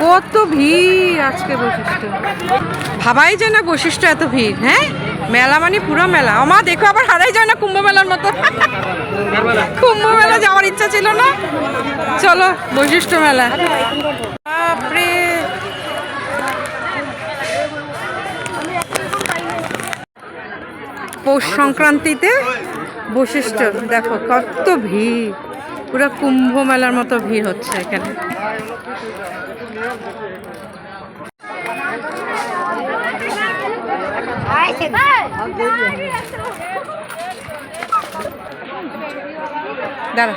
কত ভিড় আজকে বৈশিষ্ট্য, ভাবাই যায় না বৈশিষ্ট্য এত ভিড়। হ্যাঁ, মেলা মানে পুরো মেলা। আমার দেখো আবার হারাই যায় না কুম্ভ মেলার মতো। কুম্ভ মেলা যাওয়ার ইচ্ছা ছিল না, চলো বৈশিষ্ট্য মেলা। বাপরে, পৌষ সংক্রান্তিতে বৈশিষ্ট্য দেখো কত ভিড়, পুরো কুম্ভ মেলার মতো ভিড় হচ্ছে এখানে। দাঁড়া,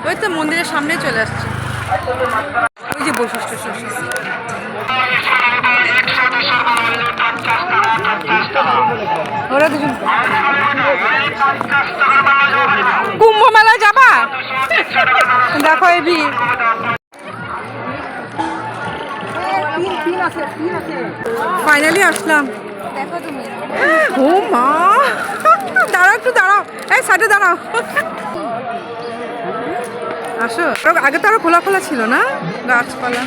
ওই তো মন্দিরের সামনে চলে আসছে, ওই যে বৈশিষ্ট্য ওরা দুজন। কুম্ভ মেলায় যাবা? দেখো এই ভিড়। ফাইনালি আসলাম। ও মা, দাঁড়াও একটু দাঁড়াও, এই সাইডে দাঁড়াও। আসো, আগে তো আরো খোলা খোলা ছিল না গাছপালা।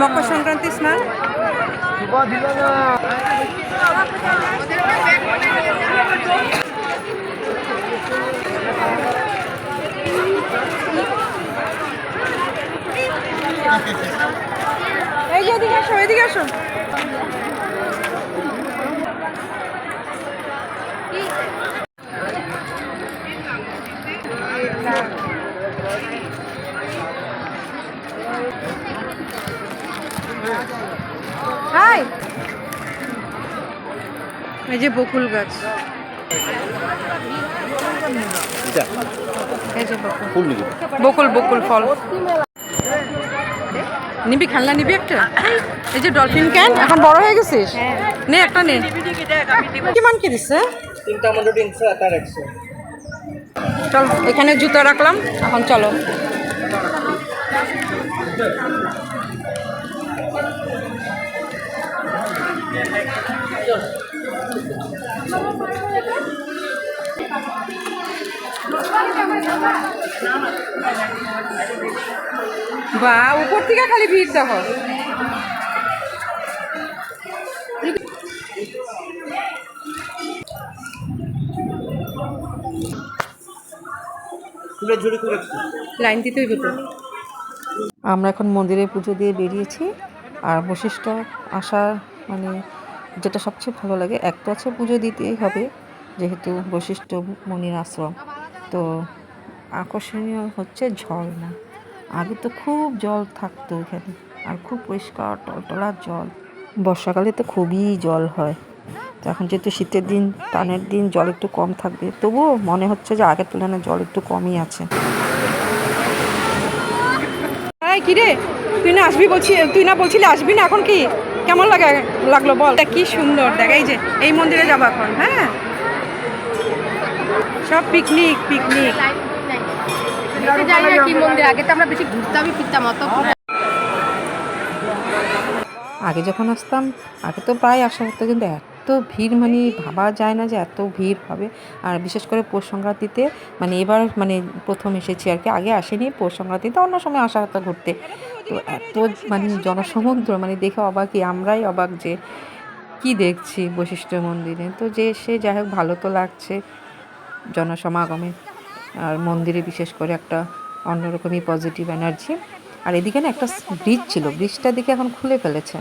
মকর সংক্রান্তি স্নান। এই যে এদিকে আসো, এদিকে আসো। হাই, এই যে বকুল গাছ, এই যে বকুল বকুল ফল। নিবি খেলনা, নিবি একটা? এই যে ডলফিন ক্যান, এখন বড় হয়ে গেছিস, নে একটা নে। কিমান কি দিচ্ছে? চল, এখানে জুতো রাখলাম, এখন চলো। বা উপর থেকে খালি ভিড় দেখো। লাইন দিতেই হতো। আমরা এখন মন্দিরে পুজো দিয়ে বেরিয়েছি। আর বৈশিষ্ট্য আসার মানে যেটা সবচেয়ে ভালো লাগে, এক তো আছে পুজো দিতেই হবে যেহেতু বৈশিষ্ট্য মুনির আশ্রম, তো আকর্ষণীয় হচ্ছে ঝর্ণা। আগে তো খুব জল থাকতো এখানে, আর খুব পরিষ্কার টলটলা জল। বর্ষাকালে তো খুবই জল হয়, তো এখন যেহেতু শীতের দিন, টানের দিন, জল একটু কম থাকবে, তবুও মনে হচ্ছে যে আগের তুলনায় জল একটু কমই আছে। কিরে, তুই না আসবি বলছি, তুই না বলছিলি আসবি না, এখন কি কেমন লাগলো বল? কি সুন্দর দেখ, এই যে এই মন্দিরে যাবো এখন। হ্যাঁ, সব পিকনিক পিকনিক। আগে তো আমরা বেশি ঘুরতামই ফিরতাম অত। আগে যখন আসতাম, আগে তো প্রায় আসা হতো, কিন্তু এত ভিড় মানে ভাবা যায় না যে এত ভিড় হবে। আর বিশেষ করে পৌষ সংক্রান্তিতে, মানে এবার মানে প্রথম এসেছি আর কি, আগে আসেনি। পৌষ সংক্রান্তিতে অন্য সময় আসা হতো ঘুরতে, তো এত মানে জনসমুদ্র, মানে দেখে অবাকই, আমরাই অবাক যে কি দেখছি বৈশিষ্ট্য মন্দিরে। তো যে সে যাই হোক, ভালো তো লাগছে জনসমাগমে। আর মন্দিরে বিশেষ করে একটা অন্যরকমই পজিটিভ এনার্জি। আর এদিকে না একটা ব্রিজ ছিল, ব্রিজটা দিকে এখন খুলে ফেলেছে।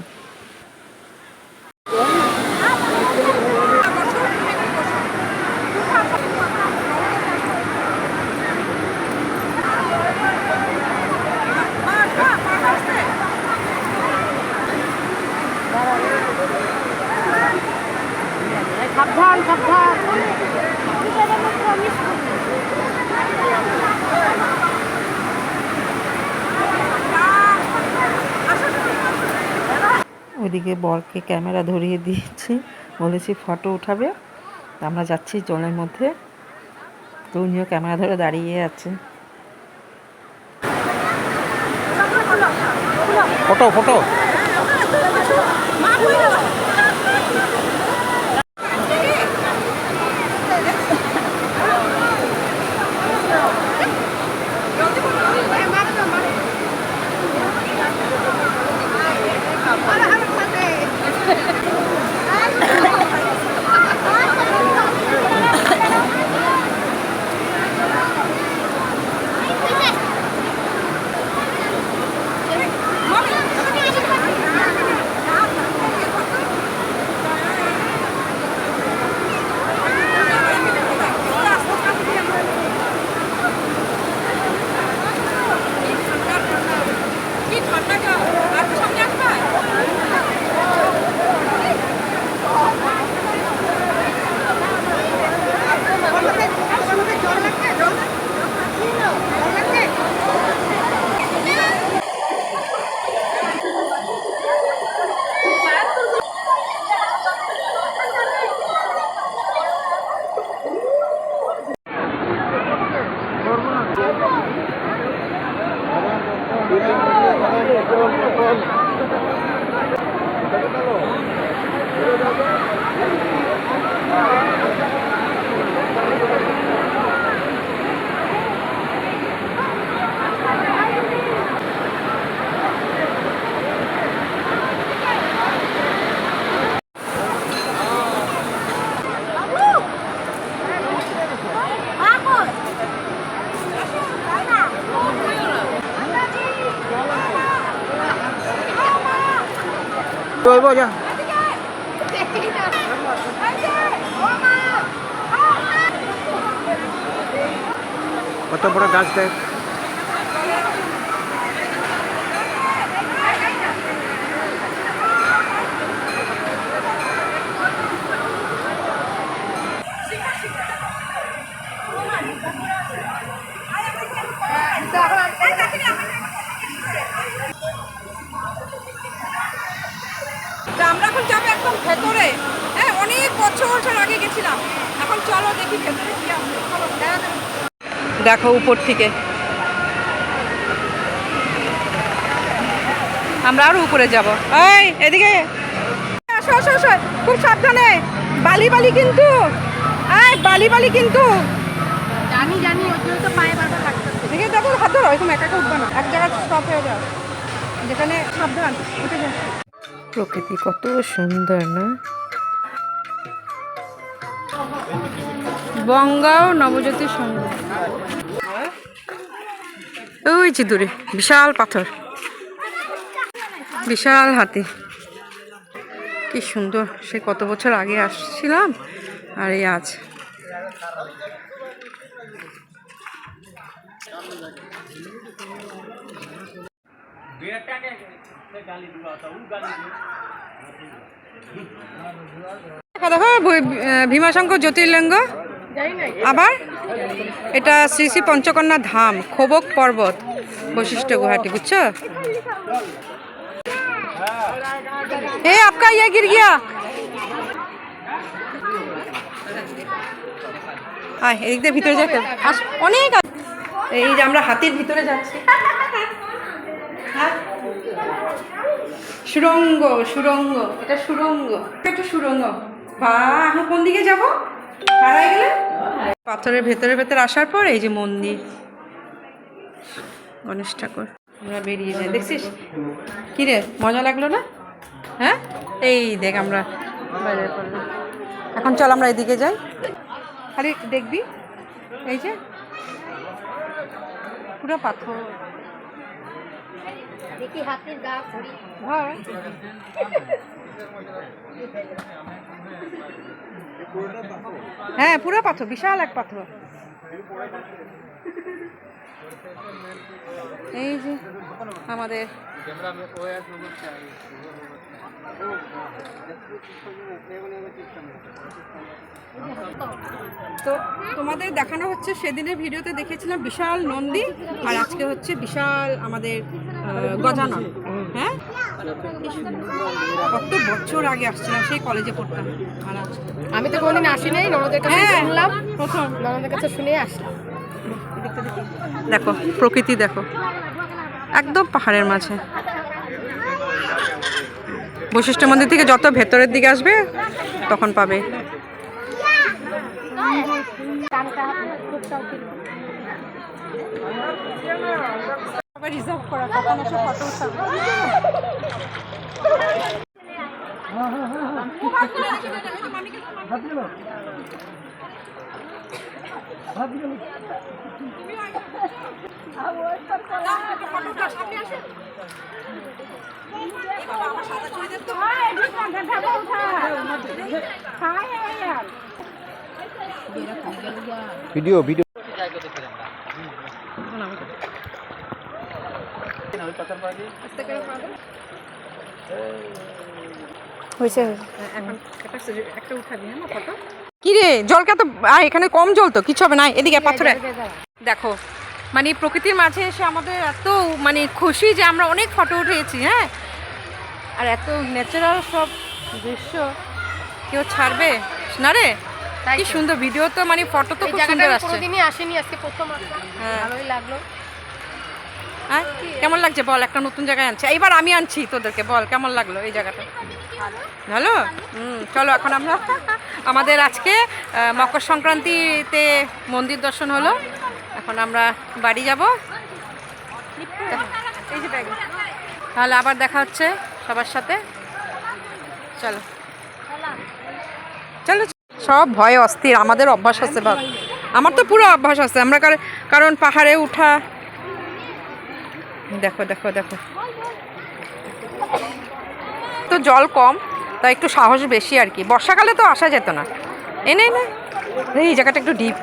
সাবধান সাবধান। এদিকে বরকে ক্যামেরা ধরিয়ে দিয়েছি, বলেছি ফটো উঠাবে। আমরা যাচ্ছি জলের মধ্যে, তো উনিও ক্যামেরা ধরে দাঁড়িয়ে আছে। Photo photo rồi nha. কত বড় গাছ দেখ। আমরা এখন যাবো একদম ভেতরে। হ্যাঁ, অনেক বছর আগে গেছিলাম। এখন চলো দেখি ভেতরে কি আছে। দেখো উপর থেকে আমরা আরো উপরে যাব। এই এদিকে আসো আসো আসো, খুব সাবধানে। বালি বালি কিন্তু, এই বালি বালি কিন্তু। জানি জানি, ওই জন্য তো পায়ে বারবার লাগতেছে। দেখে দেখো, হাত ধরো, এরকম একা একা উঠবে না। এক জায়গায় স্টপ হয়ে যাও, যেখানে সাবধান উঠে যাও। প্রকৃতি কত সুন্দর না? বঙ্গাও নবজ্যোতি সংঘ। ওই যে দূরে বিশাল পাথর, বিশাল হাতি। কি সুন্দর! সে কত বছর আগে আসছিলাম আর এই আজ। দেখো ভীমাশঙ্কর জ্যোতির্লিঙ্গ। আবার এটা শ্রী শ্রী পঞ্চকন্যা ধাম, খোবক পর্বত, বৈশিষ্ট্য গুয়াহাটি। বুঝছো? ए आपका ये गिर गया। আয় এদিক দিয়ে ভিতরে যেতে অনেক। এই যে আমরা হাতির ভিতরে যাচ্ছি। সুরঙ্গ সুরঙ্গ, এটা সুরঙ্গ, একটা সুরঙ্গ। বা এখন কোন দিকে যাব? হারাই গেলে। পাথরের ভেতরে ভেতরে আসার পর এই যে মন্দির, গণেশ ঠাকুর। আমরা বেরিয়ে যাই। দেখছিস কি রে, মজা লাগলো না? হ্যাঁ, এই দেখ আমরা বাইরে পড়লাম। এখন চল আমরা এদিকে যাই। খালি দেখবি, এই যে পুরো পাথর। দেখি হাতের গা ঘড়ি। হ্যাঁ, হ্যাঁ পুরো পাথর, বিশাল এক পাথর। এই যে আমাদের তো তোমাদের দেখানো হচ্ছে, সেদিনের ভিডিওতে দেখেছিলাম বিশাল নন্দী, আর আজকে হচ্ছে বিশাল আমাদের গজানন। হ্যাঁ, কত বছর আগে আসছিলাম, সেই কলেজে পড়তাম। আর আমি তো কোনোদিন আসি নাই, ননদের কাছে হ্যাঁ। শুনলাম, প্রথম ননদের কাছে শুনে আসলাম। দেখো প্রকৃতি, দেখো একদম পাহাড়ের মাঝে। বৈশিষ্ট্য মন্দির থেকে যত ভেতরের দিকে আসবে তখন পাবে। রিজার্ভ করা, তখন এসে ফটো ভিডিও ভিডিও হয়েছে। কি রে, জল কত? এখানে কম জল তো, কিছু হবে না, এদিকে পাথরে। দেখো মানে প্রকৃতির মাঝে এসে আমাদের এত মানে খুশি যে আমরা অনেক ফটো উঠিয়েছি। হ্যাঁ, আর এত ন্যাচারাল সব দৃশ্য কেউ ছাড়বে না রে। তাই কি তো। সুন্দর ভিডিও তো, মানে ফটো তো এই খুব জায়গাটা সুন্দর আমি আসছে। কোনোদিনই আসিনি, আজকে প্রথম আসলাম, হ্যাঁ। ভালোই লাগলো। হ্যাঁ, কেমন লাগছে বল? একটা নতুন জায়গায় আনছি, এইবার আমি আনছি তোদেরকে, বল কেমন লাগলো এই জায়গাটা? ভালো। চলো এখন আমরা আমাদের আজকে মকর সংক্রান্তিতে মন্দির দর্শন হলো, এখন আমরা বাড়ি যাব। তাহলে আবার দেখা হচ্ছে সবার সাথে। চলো চলো। সব ভয়ে অস্থির, আমাদের অভ্যাস আছে ভাব, আমার তো পুরো অভ্যাস আছে। আমরা কারণ পাহাড়ে উঠা, দেখো দেখো দেখো, তো জল কম তাই একটু সাহস বেশি আর কি। বর্ষাকালে তো আসা যেত না। এনে না, এই জায়গাটা একটু ডিপ।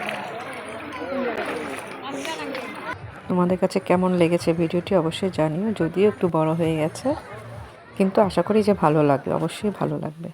তোমাদের কাছে কেমন লেগেছে ভিডিওটি অবশ্যই জানিও, যদিও একটু বড় হয়ে গেছে, কিন্তু আশা করি যে ভালো লাগবে, অবশ্যই ভালো লাগবে।